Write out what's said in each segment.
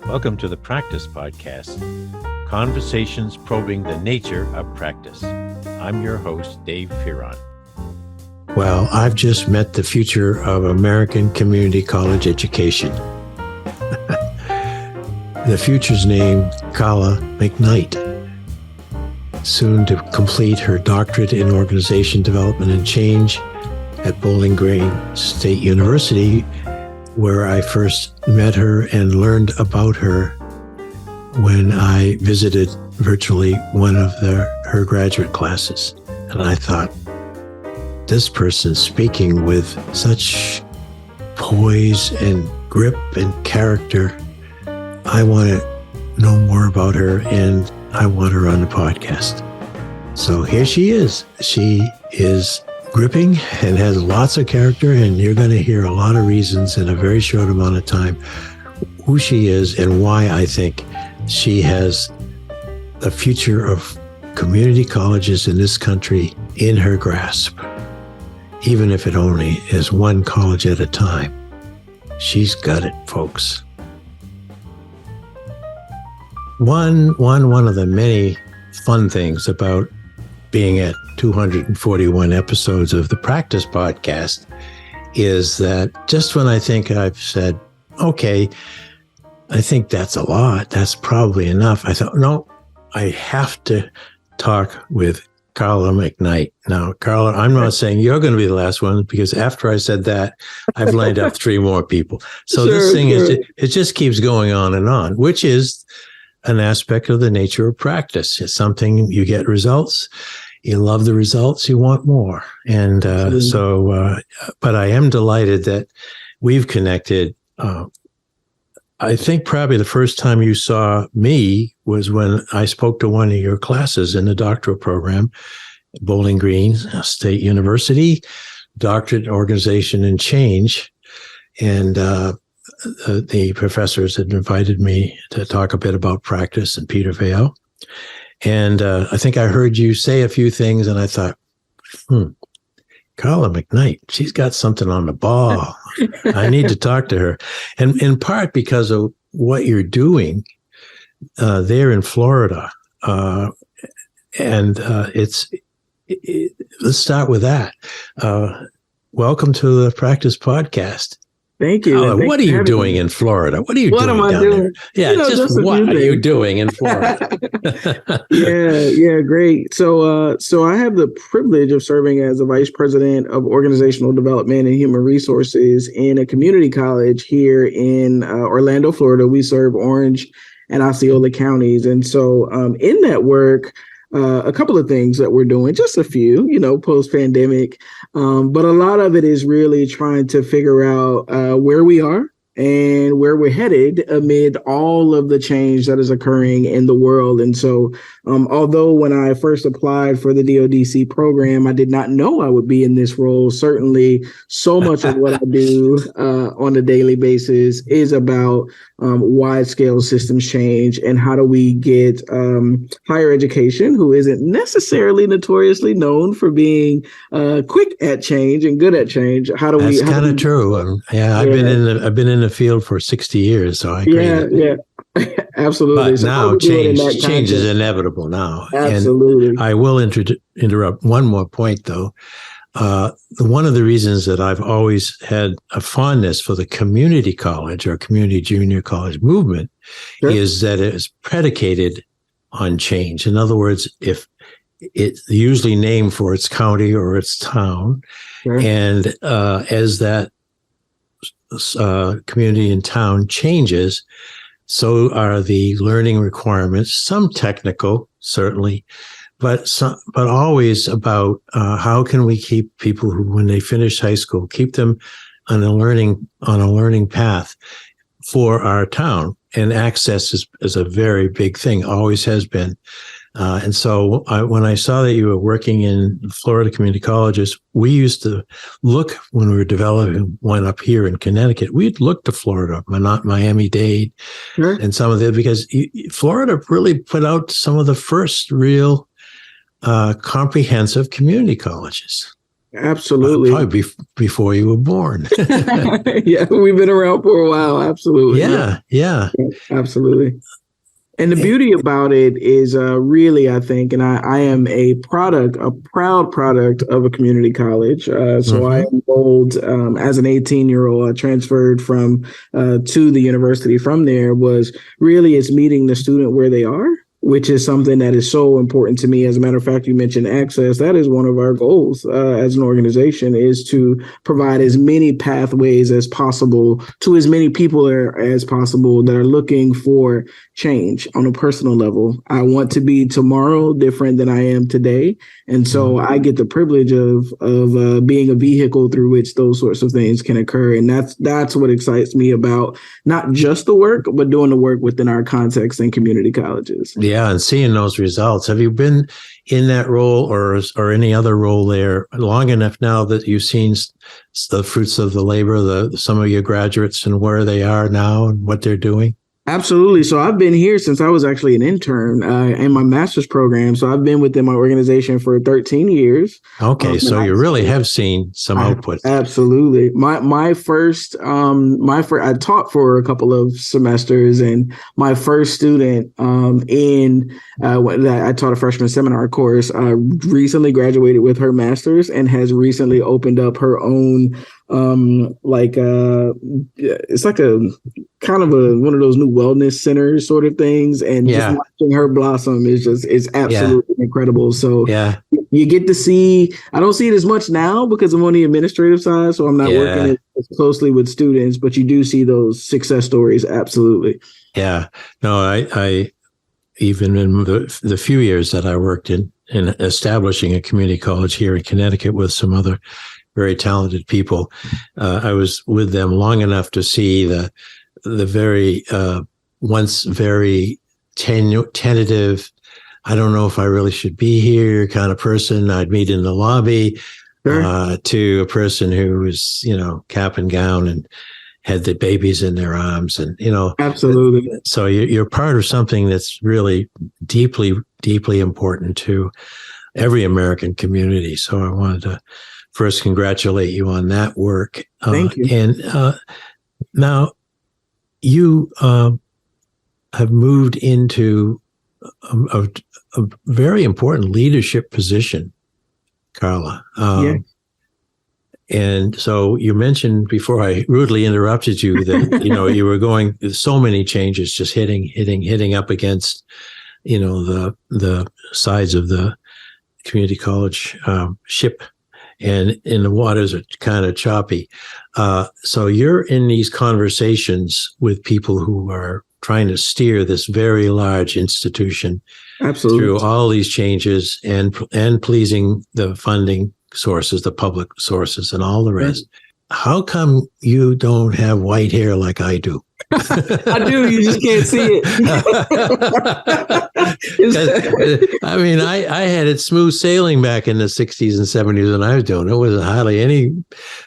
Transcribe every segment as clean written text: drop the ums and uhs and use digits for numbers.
Welcome to the Practice Podcast, conversations probing the nature of practice. I'm your host, Dave Fearon. Well, I've just met the future of American community college education. The future's named Carla McKnight, soon to complete her doctorate in organization development and change at Bowling Green State University, where I first met her and learned about her when I visited virtually one of her graduate classes. And I thought, this person's speaking with such poise and grip and character. I want to know more about her, and I want her on the podcast. So here she is. She is gripping and has lots of character, and you're going to hear a lot of reasons in a very short amount of time who she is and why I think she has the future of community colleges in this country in her grasp, even if it only is one college at a time. She's got it, folks. One of the many fun things about being at 241 episodes of the Practice Podcast is that just when I think I've said, okay, I think that's a lot, that's probably enough, I thought, no, I have to talk with Carla McKnight. Now, Carla, I'm not saying you're going to be the last one, because after I said that, I've lined up 3 more people. So this thing it just keeps going on, which is an aspect of the nature of practice. It's something you get results. You love the results, you want more. And but I am delighted that we've connected. I think probably the first time you saw me was when I spoke to one of your classes in the doctoral program, Bowling Green State University, Doctorate in Organization and Change. And the professors had invited me to talk a bit about practice in Peter Vale. And I think I heard you say a few things, and I thought, Carla McKnight, she's got something on the ball. I need to talk to her. And in part because of what you're doing there in Florida. Let's start with that. Welcome to the Practice Podcast. Thank you. Carla, what are you doing in Florida? What are you doing? What am I doing? Yeah, just what are you doing in Florida? Yeah, great. So I have the privilege of serving as the Vice President of Organizational Development and Human Resources in a community college here in Orlando, Florida. We serve Orange and Osceola counties. And so in that work, a couple of things that we're doing, just a few, post-pandemic. But a lot of it is really trying to figure out where we are and where we're headed amid all of the change that is occurring in the world. And so although when I first applied for the DODC program, I did not know I would be in this role, certainly so much of what I do on a daily basis is about wide-scale systems change and how do we get higher education, who isn't necessarily notoriously known for being quick at change and good at change. That's kind of true. I've been in the field for 60 years, so I agree. Yeah. Absolutely. But now change is inevitable now. Absolutely. And I will interrupt one more point, though. One of the reasons that I've always had a fondness for the community college or community junior college movement is that it is predicated on change. In other words, if it's usually named for its county or its town, and as that community and town changes, so are the learning requirements, some technical, certainly, but always about how can we keep people who, when they finish high school, keep them on a learning path for our town. And access is a very big thing, always has been. And so when I saw that you were working in Florida community colleges, we used to look, when we were developing one up here in Connecticut, we'd look to Florida, not Miami-Dade, and some of the, because Florida really put out some of the first real comprehensive community colleges. Absolutely. Probably before you were born. Yeah, we've been around for a while. Absolutely. Yeah. Absolutely. And the beauty about it is really, I think, and I am a proud product of a community college. So I enrolled as an 18-year-old. I transferred to the university from there. Was really it's meeting the student where they are, which is something that is so important to me. As a matter of fact, you mentioned access. That is one of our goals as an organization, is to provide as many pathways as possible to as many people as possible that are looking for change on a personal level. I want to be tomorrow different than I am today. And so I get the privilege of being a vehicle through which those sorts of things can occur. And that's what excites me about not just the work, but doing the work within our context and community colleges. Yeah, and seeing those results. Have you been in that role or any other role there long enough now that you've seen the fruits of the labor, some of your graduates and where they are now and what they're doing? Absolutely. So I've been here since I was actually an intern in my master's program. So I've been within my organization for 13 years. Okay, so you really have seen some output. Absolutely. My first I taught for a couple of semesters, and my first student I taught a freshman seminar course recently graduated with her master's and has recently opened up her own it's like a kind of one of those new wellness centers sort of things, and just watching her blossom is absolutely incredible. So you get to see, I don't see it as much now because I'm on the administrative side, so I'm not working as closely with students, but you do see those success stories. Absolutely. Yeah. No, I even in the few years that I worked in establishing a community college here in Connecticut with some other very talented people, I was with them long enough to see the very once very tentative, I don't know if I really should be here kind of person I'd meet in the lobby, to a person who was, cap and gown and had the babies in their arms, and absolutely. So you're part of something that's really deeply, deeply important to every American community. So I wanted to first congratulate you on that work. Thank you. And now you have moved into a very important leadership position, Carla. And so you mentioned before I rudely interrupted you that, you were going so many changes, just hitting up against, the sides of the community college ship, and the waters are kind of choppy. So you're in these conversations with people who are trying to steer this very large institution through all these changes and pleasing the funding sources, the public sources, and all the rest. How come you don't have white hair like I do? I do. You just can't see it. I mean, I had it smooth sailing back in the 60s and 70s when I was doing it. It wasn't hardly any.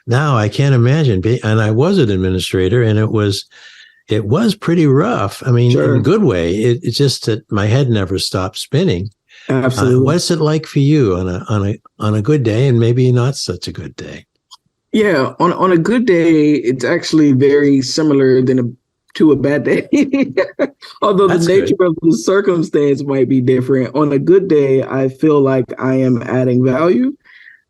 Now I can't imagine. And I was an administrator, and it was pretty rough. I mean, in a good way. It's just that my head never stopped spinning. Absolutely. What's it like for you on a good day, and maybe not such a good day? Yeah, on a good day, it's actually very similar to a bad day. Although the nature of the circumstance might be different. On a good day, I feel like I am adding value.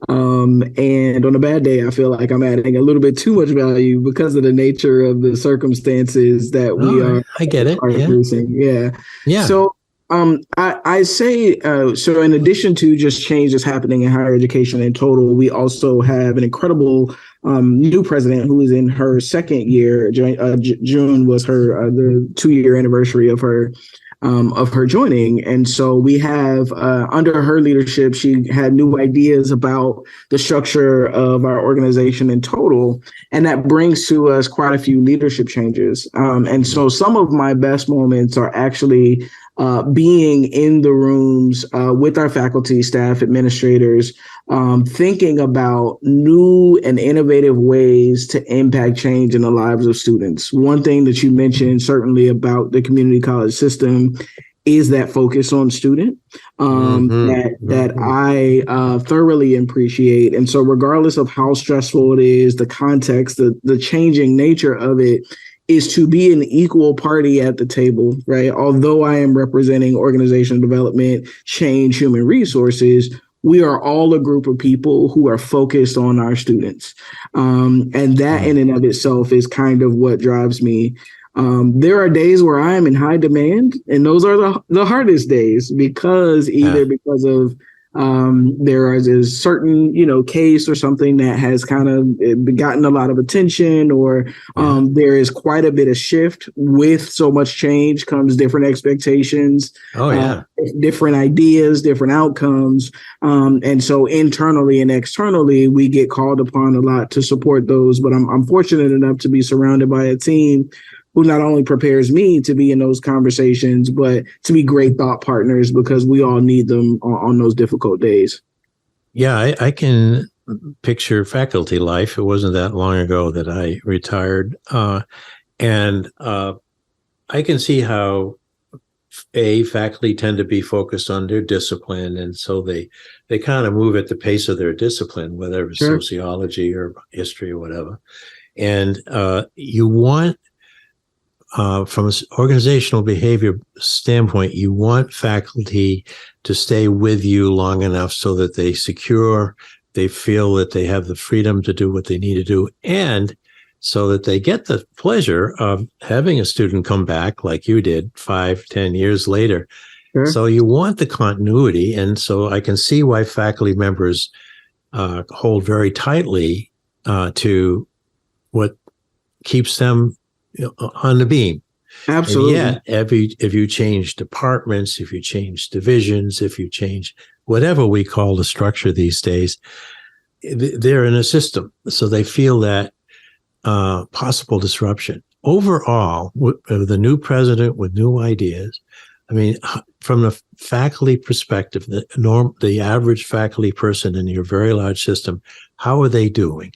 And on a bad day, I feel like I'm adding a little bit too much value because of the nature of the circumstances that we are. I get it. Facing. Yeah. So I say, so in addition to just change that's happening in higher education in total, we also have an incredible new president who is in her second year. June was the 2-year anniversary of her joining. And so we have, under her leadership, she had new ideas about the structure of our organization in total. And that brings to us quite a few leadership changes. And so some of my best moments are actually being in the rooms with our faculty, staff, administrators, thinking about new and innovative ways to impact change in the lives of students. One thing that you mentioned certainly about the community college system is that focus on student that I thoroughly appreciate. And so regardless of how stressful it is, the context, the changing nature of it is to be an equal party at the table, right? Although I am representing organizational development, change, human resources, we are all a group of people who are focused on our students. And that in and of itself is kind of what drives me. There are days where I am in high demand, and those are the hardest days because because of there is a certain, case or something that has kind of gotten a lot of attention, or there is quite a bit of shift. With so much change comes different expectations, different ideas, different outcomes. And so internally and externally, we get called upon a lot to support those. But I'm fortunate enough to be surrounded by a team who not only prepares me to be in those conversations, but to be great thought partners, because we all need them on those difficult days. Yeah, I can picture faculty life. It wasn't that long ago that I retired. And I can see how faculty tend to be focused on their discipline. And so they kind of move at the pace of their discipline, whether it's sociology or history or whatever. And you want, from an organizational behavior standpoint, you want faculty to stay with you long enough so that they feel that they have the freedom to do what they need to do, and so that they get the pleasure of having a student come back like you did 5-10 years later. Sure. So you want the continuity. And so I can see why faculty members hold very tightly to what keeps them on the beam. Absolutely. And yet, if you change departments, if you change divisions, if you change whatever we call the structure these days, they're in a system. So they feel that possible disruption. Overall, with the new president with new ideas, I mean, from the faculty perspective, the average faculty person in your very large system, how are they doing?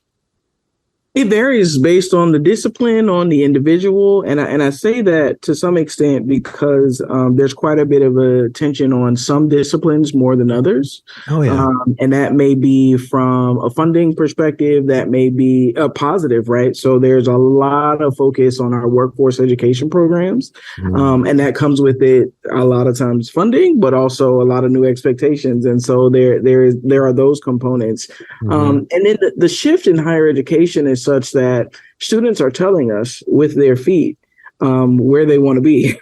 It varies based on the discipline, on the individual. And I say that to some extent because there's quite a bit of attention on some disciplines more than others. Oh, yeah. And that may be from a funding perspective, that may be a positive, right? So there's a lot of focus on our workforce education programs. And that comes with it a lot of times funding, but also a lot of new expectations. And so there are those components. And then the shift in higher education is such that students are telling us with their feet where they want to be.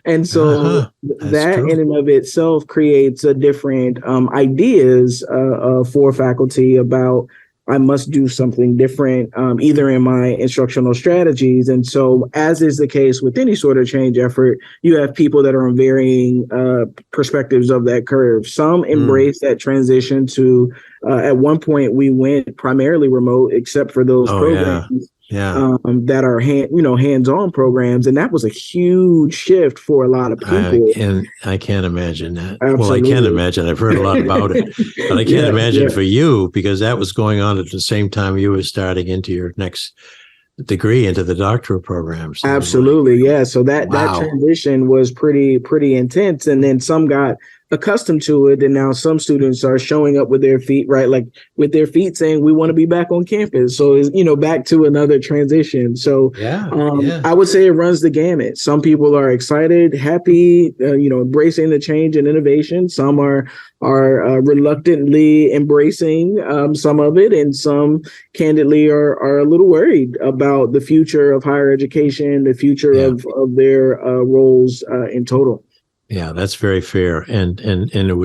And so that true. In and of itself creates a different ideas for faculty about, I must do something different, either in my instructional strategies. And so, as is the case with any sort of change effort, you have people that are on varying perspectives of that curve. Some embrace that transition to, at one point, we went primarily remote, except for those programs. That are hands-on programs, and that was a huge shift for a lot of people. And I can't imagine that. Absolutely. Well, I can imagine. I've heard a lot about it, but I can't imagine for you, because that was going on at the same time you were starting into your next degree, into the doctoral programs. Absolutely, yeah. So that transition was pretty intense, and then some got accustomed to it, and now some students are showing up with their feet, right? Like with their feet saying, we want to be back on campus. So it's, back to another transition. So I would say it runs the gamut. Some people are excited, happy, embracing the change and innovation. Some are reluctantly embracing some of it, and some candidly are a little worried about the future of higher education, the future of their roles in total. Yeah, that's very fair, and it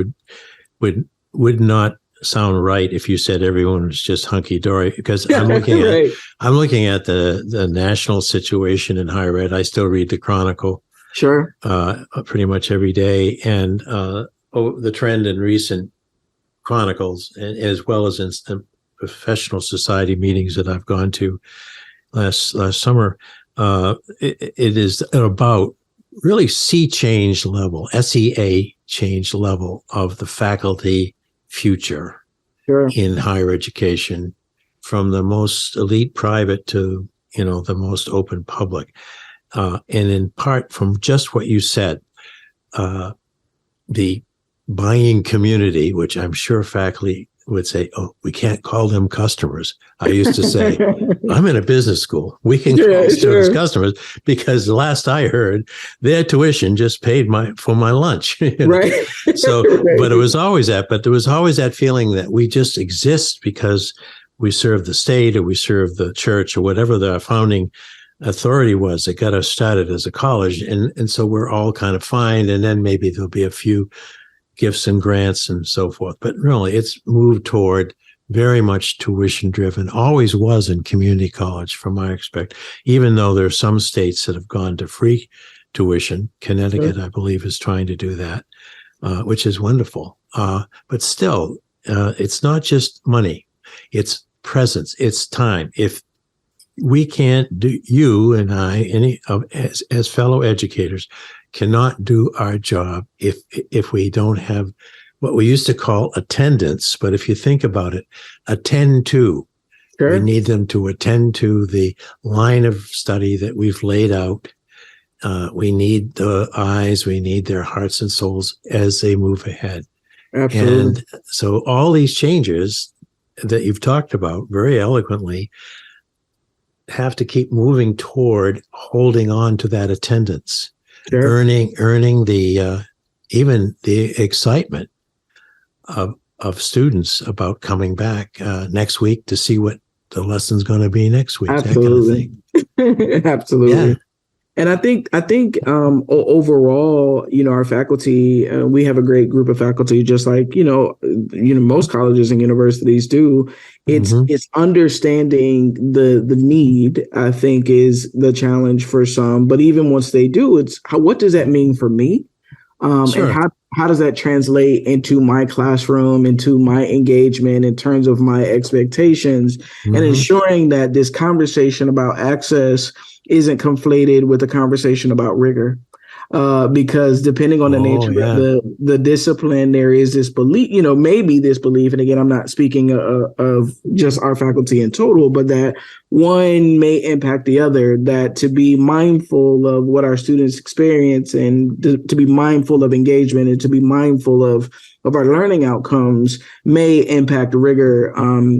would not sound right if you said everyone was just hunky dory, because I'm looking at the national situation in higher ed. I still read the Chronicle, pretty much every day, and the trend in recent chronicles, as well as in professional society meetings that I've gone to last summer, it is about really SEA change level of the faculty future in higher education, from the most elite private to, the most open public. And in part from just what you said, the buying community, which I'm sure faculty would say, oh, we can't call them customers. I used to say, I'm in a business school. We can call students customers because the last I heard, their tuition just paid for my lunch. Right. So, but there was always that feeling that we just exist because we serve the state or we serve the church or whatever the founding authority was that got us started as a college. And so we're all kind of fine. And then maybe there'll be a few gifts and grants and so forth. But really, it's moved toward very much tuition driven, always was in community college from my perspective, even though there are some states that have gone to free tuition. Connecticut, I believe, is trying to do that, which is wonderful. But still, it's not just money. It's presence. It's time. If we can't do, you and I, as fellow educators, cannot do our job if we don't have what we used to call attendance. But if you think about it, attend to. Sure. We need them to attend to the line of study that we've laid out. We need the eyes, we need their hearts and souls as they move ahead. Absolutely. And so all these changes that you've talked about very eloquently have to keep moving toward holding on to that attendance. Sure. Earning the even the excitement of students about coming back next week to see what the lesson's going to be next week. Absolutely, that kind of thing. Absolutely. Yeah. And I think overall, our faculty, we have a great group of faculty, just like most colleges and universities do. It's understanding the need, I think, is the challenge for some. But even once they do, it's what does that mean for me? Sure. And how does that translate into my classroom, into my engagement, in terms of my expectations, and ensuring that this conversation about access isn't conflated with a conversation about rigor. Because depending on the nature of the discipline, there is this belief, maybe this belief, and again, I'm not speaking of just our faculty in total, but that one may impact the other, that to be mindful of what our students experience and to be mindful of engagement and to be mindful of our learning outcomes may impact rigor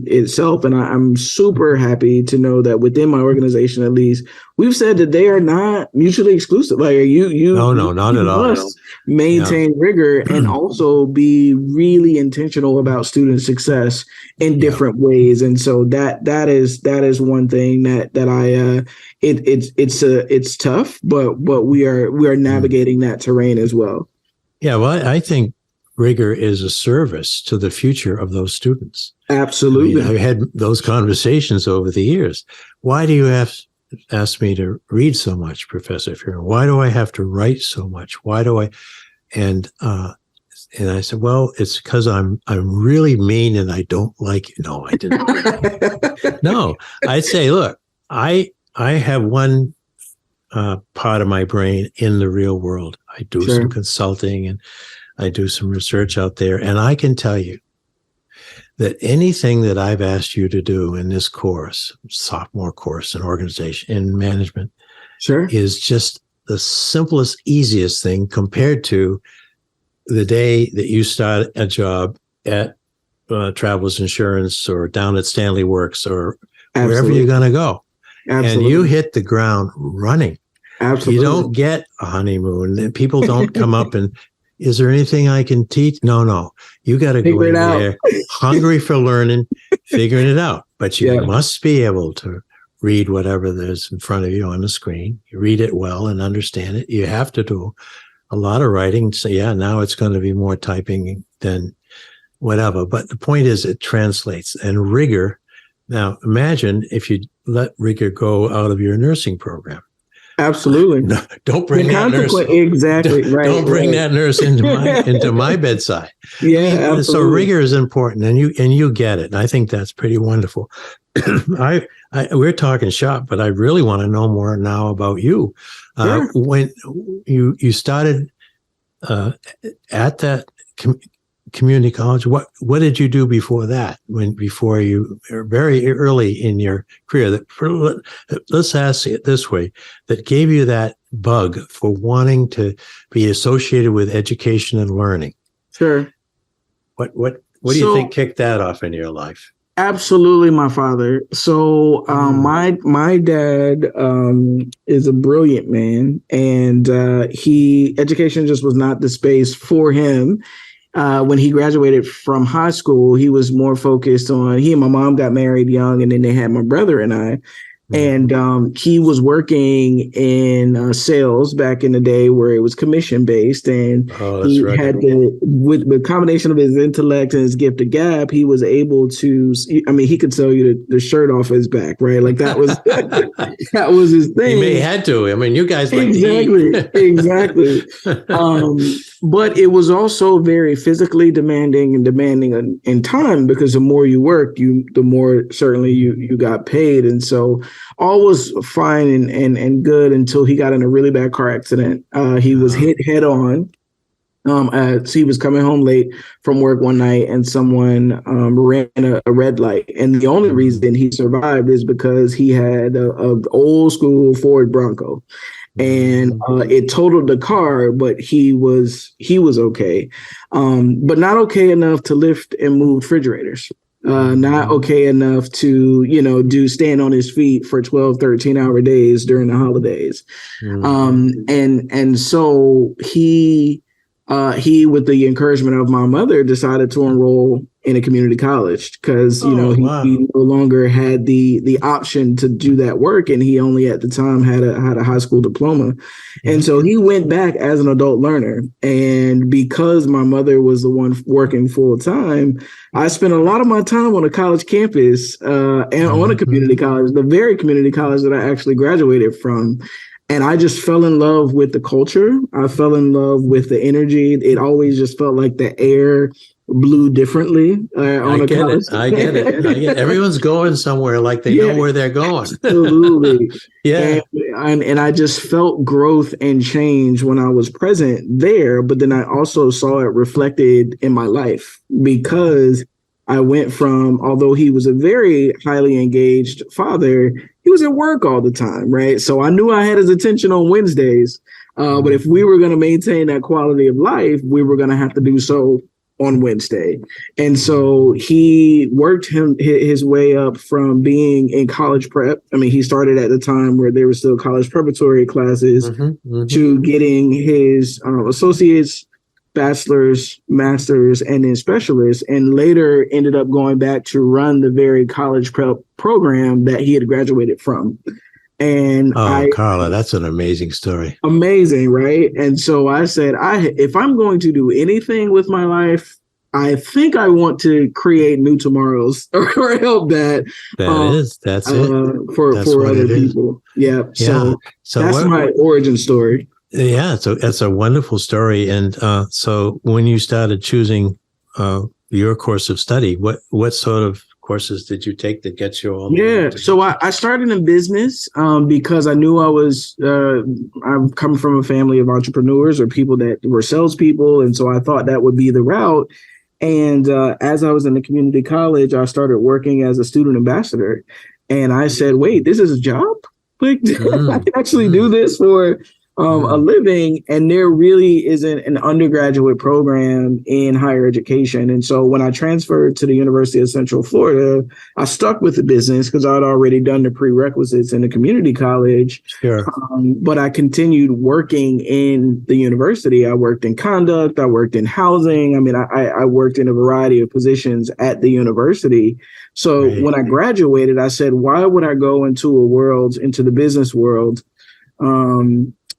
itself. And I'm super happy to know that within my organization, at least, we've said that they are not mutually exclusive. Like no, not at all. Must maintain rigor and also be really intentional about student success in different ways. And so that is one thing that it's tough, but we are navigating that terrain as well. Yeah, well, I think rigor is a service to the future of those students. Absolutely. I've had those conversations over the years. Why do you ask me to read so much, Professor Fearon? Why do I have to write so much? Why do I? And I said, well, it's because I'm really mean and I don't like it. No, I didn't. No, I'd say, look, I have one part of my brain in the real world. I do some consulting and I do some research out there, and I can tell you that anything that I've asked you to do in this course, sophomore course in organization and management, is just the simplest, easiest thing compared to the day that you start a job at Travelers Insurance or down at Stanley Works or wherever you're going to go. Absolutely. And you hit the ground running. Absolutely. You don't get a honeymoon. People don't come up and, is there anything I can teach? No. You got to go in there hungry for learning, figuring it out. But you must be able to read whatever there's in front of you on the screen. You read it well and understand it. You have to do a lot of writing. So now it's going to be more typing than whatever. But the point is it translates. And rigor. Now imagine if you let rigor go out of your nursing program. Absolutely. No, don't bring that nurse. Exactly. Right. Don't bring that nurse into my bedside. Yeah. Absolutely. So rigor is important, and you get it. And I think that's pretty wonderful. We're talking shop, but I really want to know more now about you. When you started at that community college, what did you do before that? Before you were very early in your career, let's ask it this way: that gave you that bug for wanting to be associated with education and learning. Sure. What do you think kicked that off in your life? Absolutely, my father. So my dad is a brilliant man, and education just was not the space for him. When he graduated from high school, he was more focused on, he and my mom got married young, and then they had my brother and I. And he was working in sales back in the day where it was commission based, and he had with the combination of his intellect and his gift of gab, he was able to. I mean, he could sell you the shirt off his back, right? Like that was that was his thing. He may had to. I mean, you guys like exactly. But it was also very physically demanding and demanding in time, because the more you worked, the more certainly you got paid, and so all was fine and good until he got in a really bad car accident. He was hit head on. So he was coming home late from work one night, and someone ran a red light. And the only reason he survived is because he had a old school Ford Bronco, and it totaled the car, but he was okay, but not okay enough to lift and move refrigerators. Not okay enough to, stand on his feet for 12, 13-hour days during the holidays. And so he, with the encouragement of my mother, decided to enroll in a community college because, he no longer had the option to do that work. And he only at the time had a high school diploma. And so he went back as an adult learner. And because my mother was the one working full time, I spent a lot of my time on a college campus and on a community college, the very community college that I actually graduated from. And I just fell in love with the culture. I fell in love with the energy. It always just felt like the air blew differently on a college. I get it. Everyone's going somewhere like they know where they're going. Absolutely. Yeah. And I just felt growth and change when I was present there. But then I also saw it reflected in my life, because I went from, although he was a very highly engaged father, he was at work all the time, right? So I knew I had his attention on Wednesdays. But if we were going to maintain that quality of life, we were going to have to do so on Wednesday. And so he worked his way up from being in college prep. I mean, he started at the time where there were still college preparatory classes to getting his associates, bachelor's, master's, and then specialist, and later ended up going back to run the very college prep program that he had graduated from. And Carla, that's an amazing story. Amazing, right? And so I said, if I'm going to do anything with my life, I think I want to create new tomorrows or help that. That's it. For other people. Yeah. So that's my origin story. Yeah, so that's a wonderful story. And so when you started choosing your course of study, what sort of courses did you take that gets you all? So I started in business because I knew I'm coming from a family of entrepreneurs or people that were salespeople. And so I thought that would be the route. And as I was in the community college, I started working as a student ambassador. And I said, wait, this is a job? Like, I can actually do this for a living, and there really isn't an undergraduate program in higher education. And so when I transferred to the University of Central Florida, I stuck with the business because I'd already done the prerequisites in the community college. Sure. But I continued working in the university. I worked in conduct. I worked in housing. I mean, I worked in a variety of positions at the university. So when I graduated, I said, why would I go into the business world,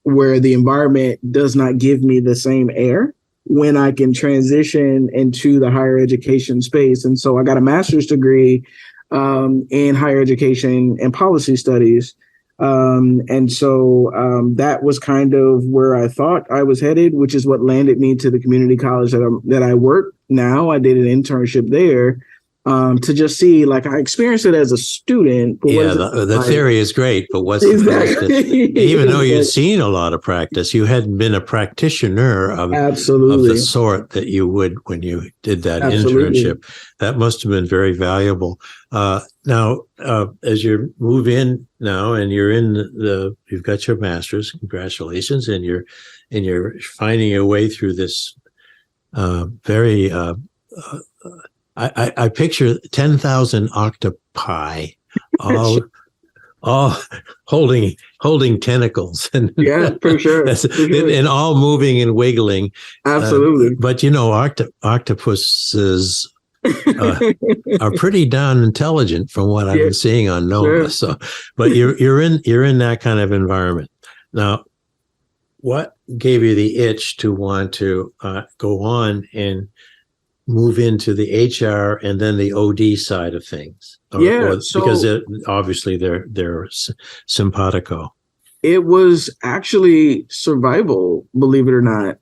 where the environment does not give me the same air, when I can transition into the higher education space? And so I got a master's degree in higher education and policy studies. And so that was kind of where I thought I was headed, which is what landed me to the community college that I work now. I did an internship there. to just see, like, I experienced it as a student. But Yeah, the theory is great, but what's the practice? Even though you've seen a lot of practice, you hadn't been a practitioner of the sort that you would when you did that internship. That must have been very valuable. Now, as you move in now, and you've got your master's, congratulations, and you're finding your way through this very. I picture 10,000 octopi, all holding tentacles, and yeah, for sure. And all moving and wiggling. Absolutely. But octopuses are pretty darn intelligent, from what I've been seeing on Nova. Sure. So, but you're in that kind of environment now. What gave you the itch to want to go on and move into the HR and then the OD side of things? Because obviously they're simpatico. It was actually survival, believe it or not.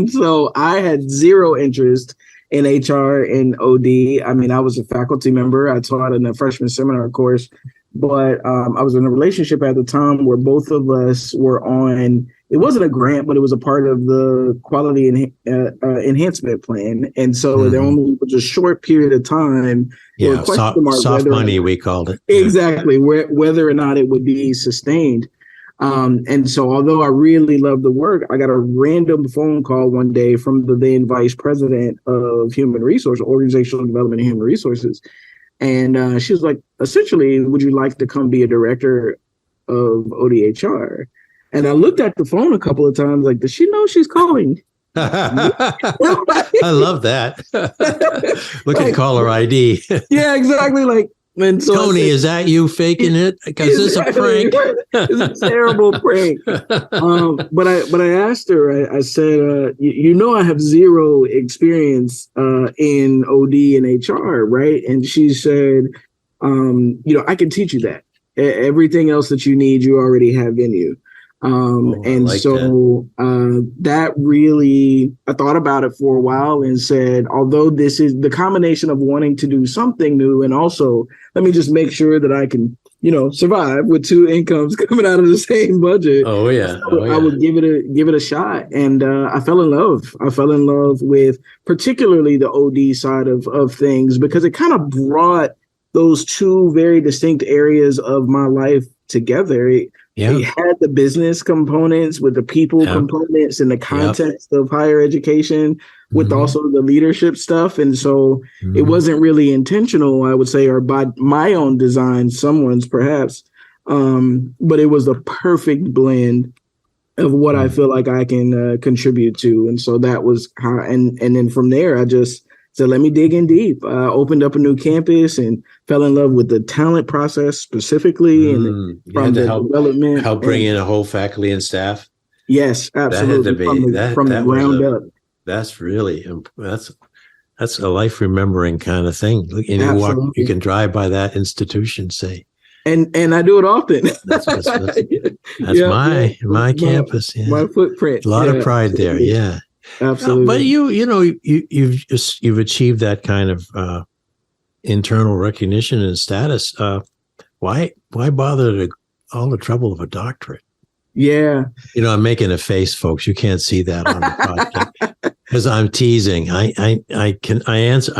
So I had zero interest in HR and OD. I mean, I was a faculty member. I taught in a freshman seminar course, but I was in a relationship at the time where both of us were on. It wasn't a grant, but it was a part of the quality enhancement plan. And so there only was a short period of time. Yeah, soft money, we called it. Exactly, whether or not it would be sustained. And so although I really loved the work, I got a random phone call one day from the then vice president of human resources, organizational development and human resources. And she was like, essentially, would you like to come be a director of ODHR? And I looked at the phone a couple of times, like, does she know she's calling? I love that. Look at caller ID. Yeah, exactly. Like, and so Tony, is that you faking it? Because this is a prank. It's a terrible prank. But I asked her. I said, you know, I have zero experience in OD and HR, right? And she said, you know, I can teach you that. Everything else that you need, you already have in you. That really, I thought about it for a while and said, although this is the combination of wanting to do something new and also let me just make sure that I can, you know, survive with two incomes coming out of the same budget. I would give it a shot. And I fell in love. I fell in love with particularly the OD side of things, because it kind of brought those two very distinct areas of my life together. It had the business components with the people components and the context of higher education with also the leadership stuff. And so it wasn't really intentional, I would say, or by my own design, someone's perhaps, but it was the perfect blend of what I feel like I can contribute to. And so that was how, and then from there, I just said, let me dig in deep. I opened up a new campus and fell in love with the talent process specifically, and from the development. Help bring in a whole faculty and staff. Yes, absolutely. From the ground up. That's really, that's a life remembering kind of thing. You can drive by that institution, say. And I do it often. That's my campus. Yeah. My footprint. A lot of pride there. Yeah. Absolutely. But you've achieved that kind of internal recognition and status. Why bother all the trouble of a doctorate? Yeah. You know, I'm making a face, folks. You can't see that on the podcast because I'm teasing. I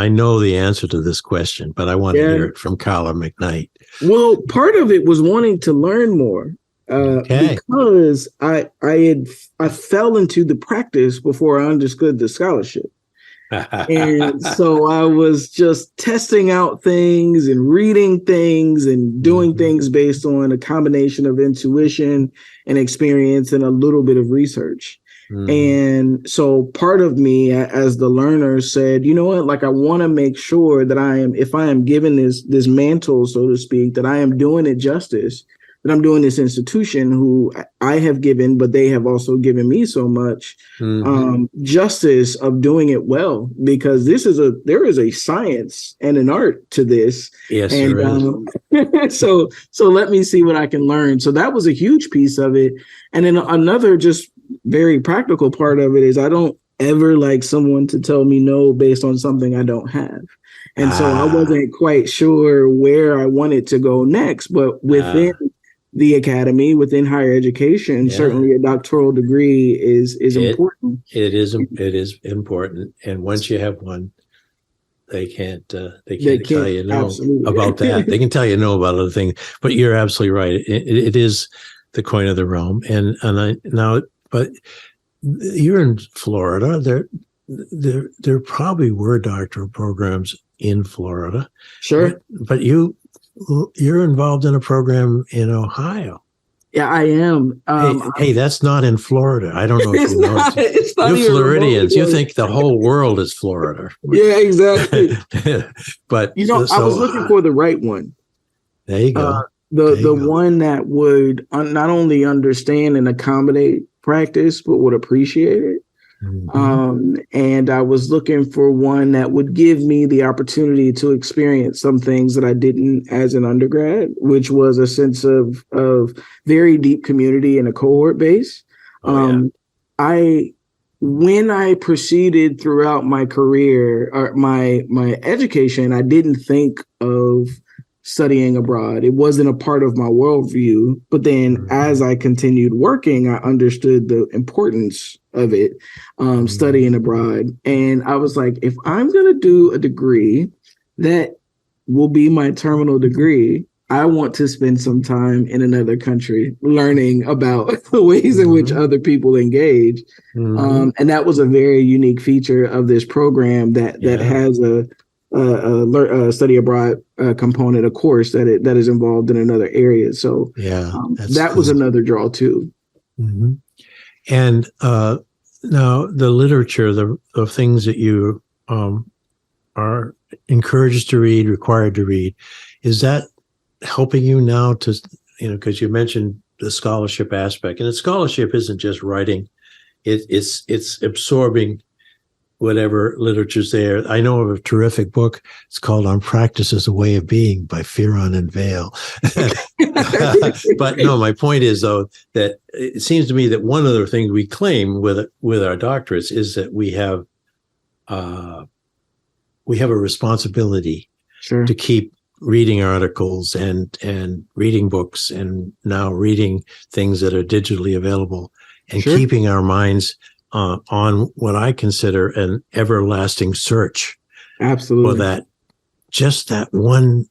know the answer to this question, but I want to hear it from Carla McKnight. Well, part of it was wanting to learn more. Because I fell into the practice before I understood the scholarship. And so I was just testing out things and reading things and doing things based on a combination of intuition and experience and a little bit of research. And so part of me as the learner said, you know what, like I want to make sure that if I am given this mantle, so to speak, that I am doing it justice, that I'm doing this institution who I have given, but they have also given me so much justice of doing it well, because there is a science and an art to this. Yes, and so let me see what I can learn. So that was a huge piece of it. And then another just very practical part of it is I don't ever like someone to tell me no based on something I don't have. And so I wasn't quite sure where I wanted to go next, but within the academy, within higher education, certainly a doctoral degree is important. It is important. And once you have one, they can't tell you no about that. They can tell you no about other things, but you're absolutely right. It is the coin of the realm. But you're in Florida. There probably were doctoral programs in Florida. Sure. But you're involved in a program in Ohio. Yeah, I am. Hey, that's not in Florida. I don't know if you know. It's not You're Floridians. You think the whole world is Florida. Yeah, exactly. But I was looking for the right one. There you go. The one that would not only understand and accommodate practice, but would appreciate it. Mm-hmm. And I was looking for one that would give me the opportunity to experience some things that I didn't as an undergrad, which was a sense of very deep community and a cohort base. When I proceeded throughout my career or my education, I didn't think of studying abroad. It wasn't a part of my worldview. But then as I continued working, I understood the importance of it, studying abroad. And I was like, if I'm going to do a degree that will be my terminal degree, I want to spend some time in another country learning about the ways in which other people engage. And that was a very unique feature of this program that has a study abroad component, a course that is involved in another area. So that was another draw too. Mm-hmm. And now the literature, the things that you are encouraged to read, required to read, is that helping you now to, because you mentioned the scholarship aspect, and the scholarship isn't just writing, it's absorbing whatever literature's there. I know of a terrific book. It's called On Practice as a Way of Being by Fearon and Vale. But no, my point is, though, that it seems to me that one of the things we claim with our doctorates is that we have a responsibility to keep reading articles and reading books and now reading things that are digitally available and keeping our minds on what I consider an everlasting search. Absolutely. For that one,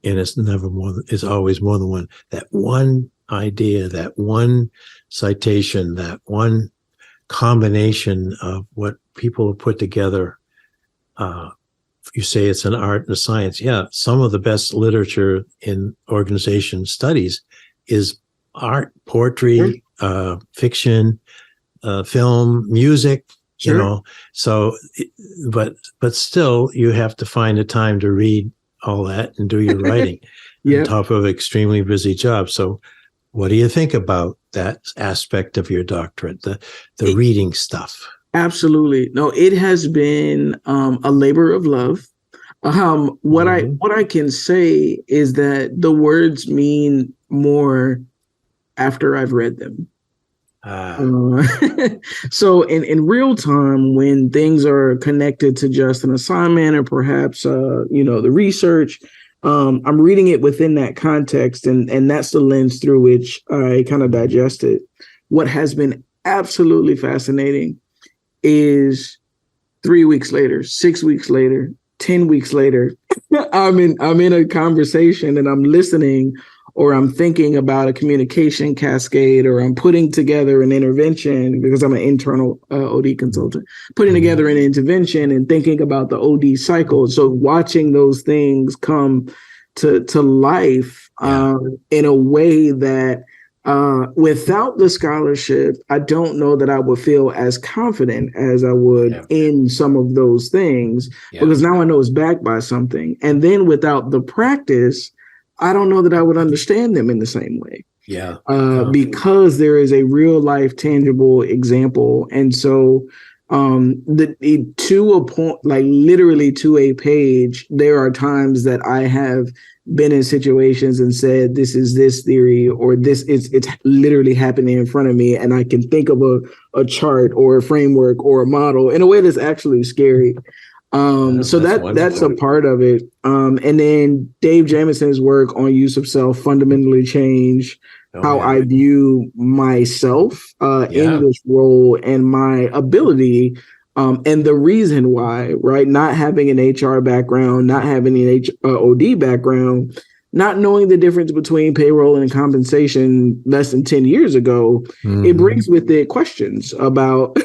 and it's always more than one, that one idea, that one citation, that one combination of what people have put together. You say it's an art and a science. Yeah, some of the best literature in organization studies is art, poetry, fiction, film, music, so, but still you have to find a time to read all that and do your writing on top of an extremely busy job. So what do you think about that aspect of your doctorate, the reading stuff? Absolutely. No, it has been a labor of love. What I can say is that the words mean more after I've read them. So in real time, when things are connected to just an assignment or perhaps the research, I'm reading it within that context, and that's the lens through which I kind of digest it. What has been absolutely fascinating is 3 weeks later, 6 weeks later, 10 weeks later, I'm in a conversation and I'm listening, or I'm thinking about a communication cascade, or I'm putting together an intervention because I'm an internal OD consultant, putting together an intervention and thinking about the OD cycle. So watching those things come to life in a way that without the scholarship, I don't know that I would feel as confident as I would in some of those things, because now I know it's backed by something. And then without the practice, I don't know that I would understand them in the same way. Because there is a real life tangible example. And so To a point, like literally to a page, there are times that I have been in situations and said, this is this theory, or it's literally happening in front of me. And I can think of a chart or a framework or a model in a way that's actually scary. So that's a part of it. And then Dave Jamison's work on use of self fundamentally changed how I view myself in this role and my ability, and the reason why, right? Not having an HR background, not having an OD background, not knowing the difference between payroll and compensation less than 10 years ago, it brings with it questions about,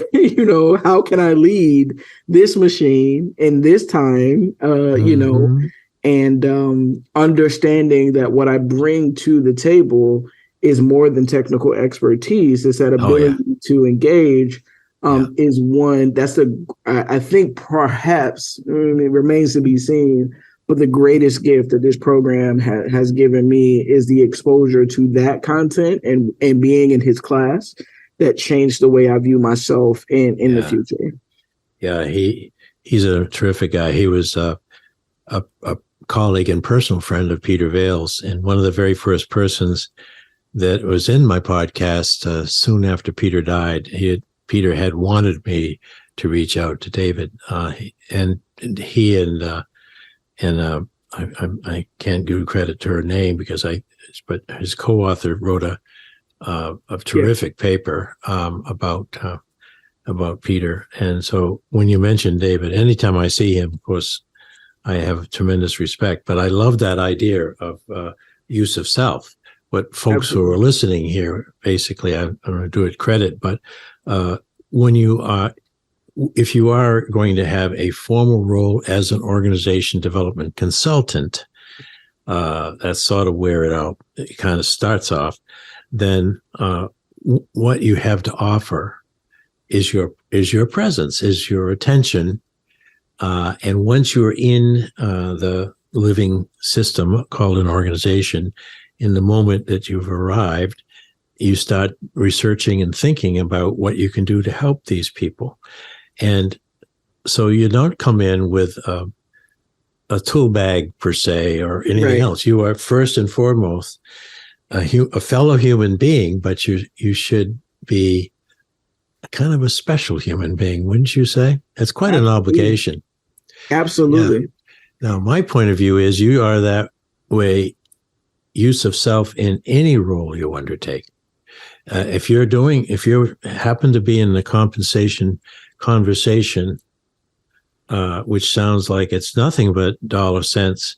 how can I lead this machine in this time, and understanding that what I bring to the table is more than technical expertise. It's that ability to engage is one that's I think perhaps, it remains to be seen, but the greatest gift that this program has given me is the exposure to that content and being in his class that changed the way I view myself in the future. Yeah, he's a terrific guy. He was a colleague and personal friend of Peter Vale's, and one of the very first persons that was in my podcast soon after Peter died. Peter had wanted me to reach out to David, and I can't give credit to her name but his co-author wrote a terrific paper about Peter. And so when you mention David, anytime I see him, of course, I have tremendous respect. But I love that idea of use of self. What folks who are listening here, basically, I'm going to do it credit, but if you are going to have a formal role as an organization development consultant, that's sort of where it kind of starts off, then what you have to offer is your presence, is your attention. And once you're in the living system called an organization, in the moment that you've arrived, you start researching and thinking about what you can do to help these people. And so you don't come in with a tool bag per se or anything else. You are first and foremost a fellow human being, but you should be kind of a special human being, wouldn't you say? It's quite an obligation. Absolutely. Yeah. Now, my point of view is you are that way, use of self in any role you undertake. If you happen to be in the compensation conversation, which sounds like it's nothing but dollar cents,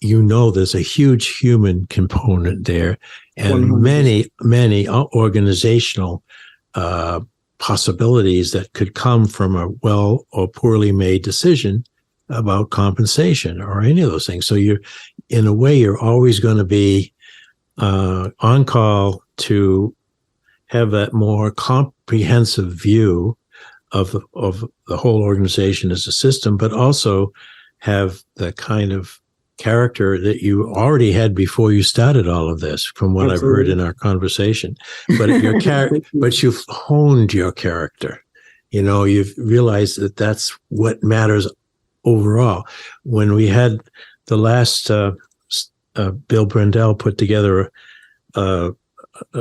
there's a huge human component there, and 100%. many organizational possibilities that could come from a well or poorly made decision about compensation or any of those things. So in a way, you're always going to be on call to have that more comprehensive view of the whole organization as a system, but also have the kind of character that you already had before you started all of this, from what I've heard in our conversation. But but you've honed your character. You've realized that that's what matters overall. When we had the last Bill Brendel put together a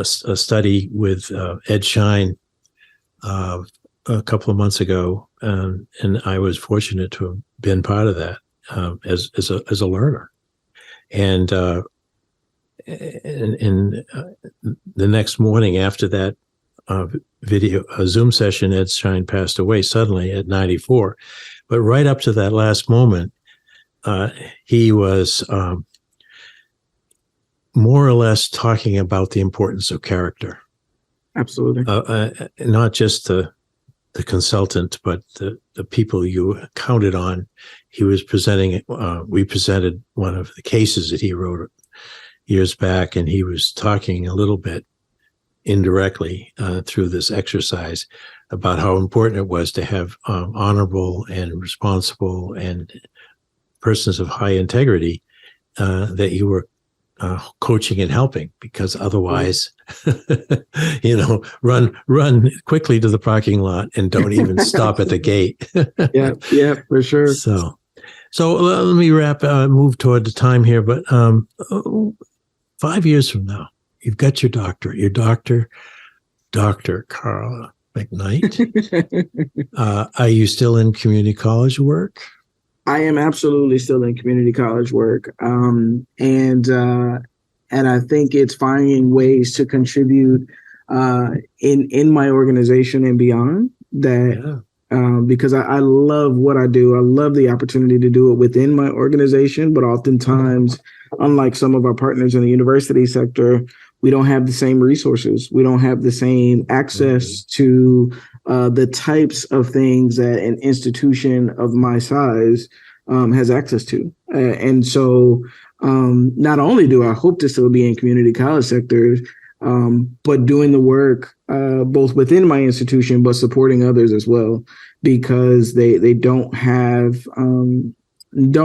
study with Ed Schein a couple of months ago, and I was fortunate to have been part of that as a learner. And in the next morning after that Zoom session, Ed Schein passed away suddenly at 94. But right up to that last moment, he was more or less talking about the importance of character. Absolutely. Not just the consultant, but the people you counted on. He was we presented one of the cases that he wrote years back, and he was talking a little bit indirectly through this exercise about how important it was to have honorable and responsible and persons of high integrity that you were coaching and helping, because otherwise, run quickly to the parking lot and don't even stop at the gate. Yeah, for sure. So let me move toward the time here. But 5 years from now, you've got your doctorate. Your doctor, Dr. Carla McKnight. Are you still in community college work? I am absolutely still in community college work, and I think it's finding ways to contribute in my organization and beyond that. Because I love what I do. I love the opportunity to do it within my organization, but oftentimes, unlike some of our partners in the university sector, we don't have the same resources. We don't have the same access to the types of things that an institution of my size has access to. And so not only do I hope to still be in community college sectors, but doing the work both within my institution, but supporting others as well, because they don't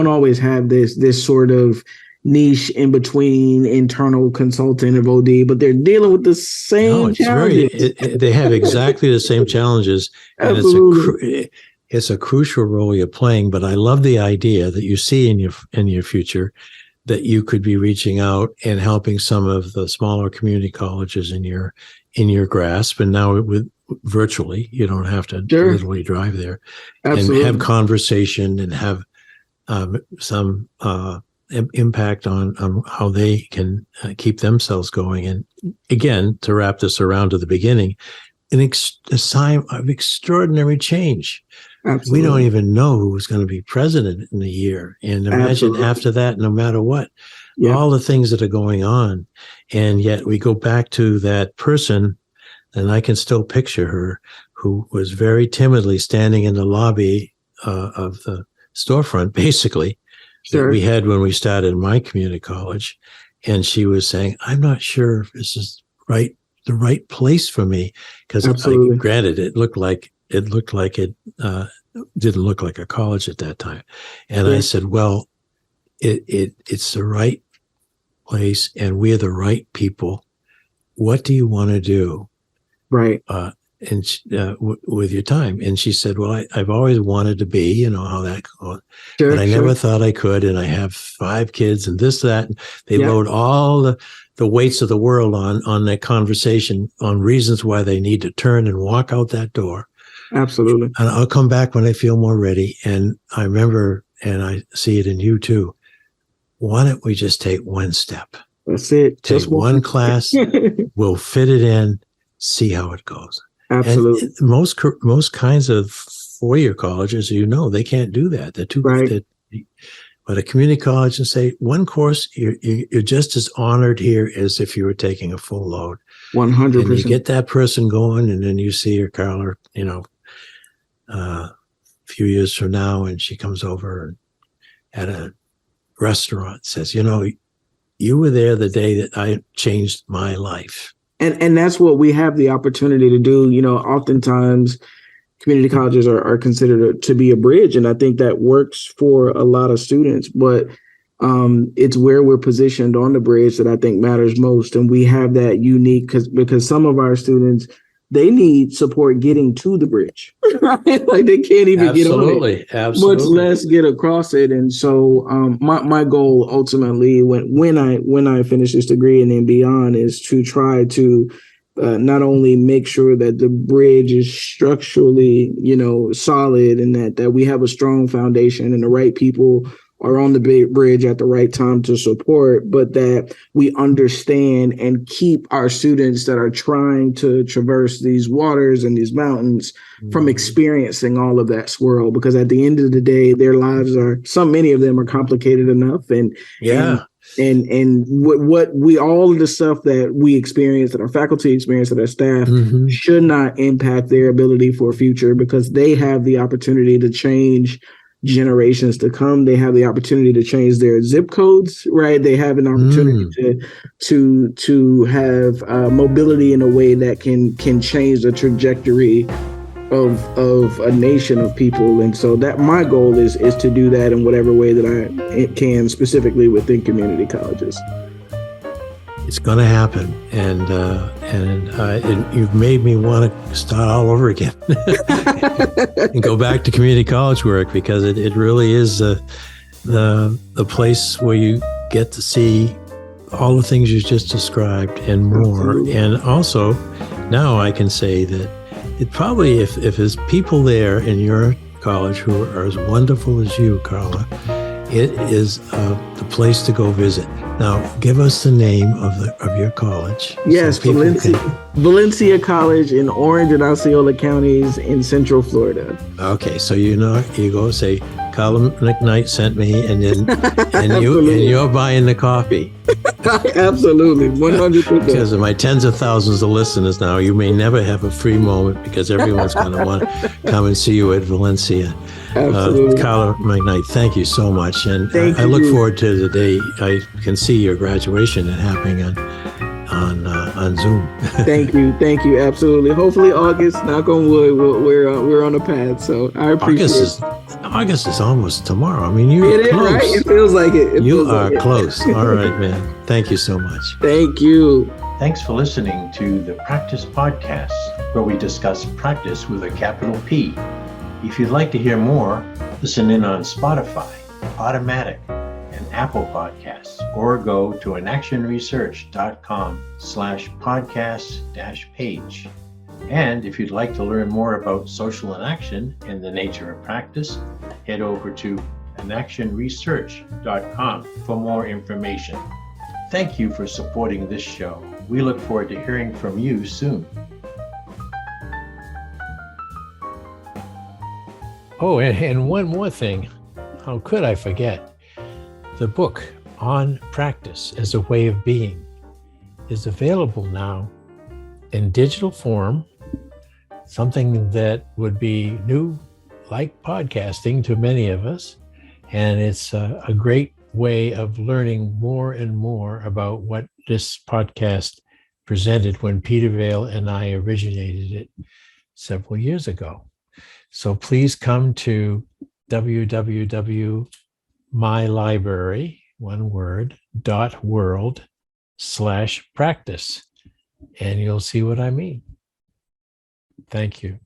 always have this sort of niche in between internal consultant of OD, but they're dealing with the same challenges. They have exactly the same challenges. Absolutely. And it's a crucial role you're playing. But I love the idea that you see in your future that you could be reaching out and helping some of the smaller community colleges in your grasp. And now with virtually, you don't have to literally drive there. Absolutely. And have conversation and have some impact on how they can keep themselves going. And again, to wrap this around to the beginning, a sign of extraordinary change. Absolutely. We don't even know who's going to be president in a year. And imagine after that, no matter what, all the things that are going on. And yet we go back to that person, and I can still picture her, who was very timidly standing in the lobby of the storefront, basically, that we had when we started my community college. And she was saying, I'm not sure if this is the right place for me. Because granted, it didn't look like a college at that time. And I said, well, it's the right place and we're the right people. What do you want to do? Right. With your time. And she said, well, I've always wanted to be, how that goes. But I never thought I could. And I have 5 kids and this, that. They load all the weights of the world on that conversation, on reasons why they need to turn and walk out that door. Absolutely. And I'll come back when I feel more ready. And I remember, and I see it in you too, why don't we just take one step? That's it. Take one class, we'll fit it in, see how it goes. Absolutely. And most kinds of four-year colleges, they can't do that. They're too right. But a community college, and say one course, you're just as honored here as if you were taking a full load. 100%. And you get that person going, and then you see her, Carla, a few years from now, and she comes over and at a restaurant says, you were there the day that I changed my life. And that's what we have the opportunity to do. Oftentimes community colleges are considered to be a bridge. And I think that works for a lot of students, but it's where we're positioned on the bridge that I think matters most. And we have that unique because some of our students, they need support getting to the bridge, right? Like they can't even get on it, much less get across it. And so my goal ultimately, when I finish this degree and then beyond, is to try to not only make sure that the bridge is structurally, solid, and that we have a strong foundation and the right people are on the bridge at the right time to support, but that we understand and keep our students that are trying to traverse these waters and these mountains from experiencing all of that swirl. Because at the end of the day, their lives many of them are complicated enough. And what we, all of the stuff that we experience, that our faculty experience, that our staff should not impact their ability for a future, because they have the opportunity to change generations to come. They have the opportunity to change their zip codes, right? They have an opportunity to have mobility in a way that can change the trajectory of a nation of people. And so that my goal is to do that in whatever way that I can, specifically within community colleges. It's going to happen, and you've made me want to start all over again and go back to community college work, because it really is the place where you get to see all the things you just described and more. Absolutely. And also, now I can say that it probably, if there's people there in your college who are as wonderful as you, Carla, it is the place to go visit. Now, give us the name of your college. Yes, so Valencia College in Orange and Osceola counties in Central Florida. Okay, so you go say, Carla McKnight sent me, and then you're buying the coffee. Absolutely, 100%. Because of my tens of thousands of listeners now, you may never have a free moment, because everyone's going to want to come and see you at Valencia. Absolutely. Carla McKnight, thank you so much. And I look forward to the day I can see your graduation happening on Zoom. Thank you. Absolutely. Hopefully August, knock on wood, we're on a path. So I appreciate it. August is almost tomorrow. I mean, It is, right? It feels like it. You are close. All right, man. Thank you so much. Thank you. Thanks for listening to the Practice Podcast, where we discuss practice with a capital P. If you'd like to hear more, listen in on Spotify, Automatic, and Apple Podcasts, or go to inactionresearch.com/podcast-page. And if you'd like to learn more about social inaction and the nature of practice, head over to inactionresearch.com for more information. Thank you for supporting this show. We look forward to hearing from you soon. Oh, and one more thing. How could I forget? The book on practice as a way of being is available now in digital form, something that would be new, like podcasting to many of us. And it's a great way of learning more and more about what this podcast presented when Peter Vale and I originated it several years ago. So please come to mylibrary.world/practice, and you'll see what I mean. Thank you.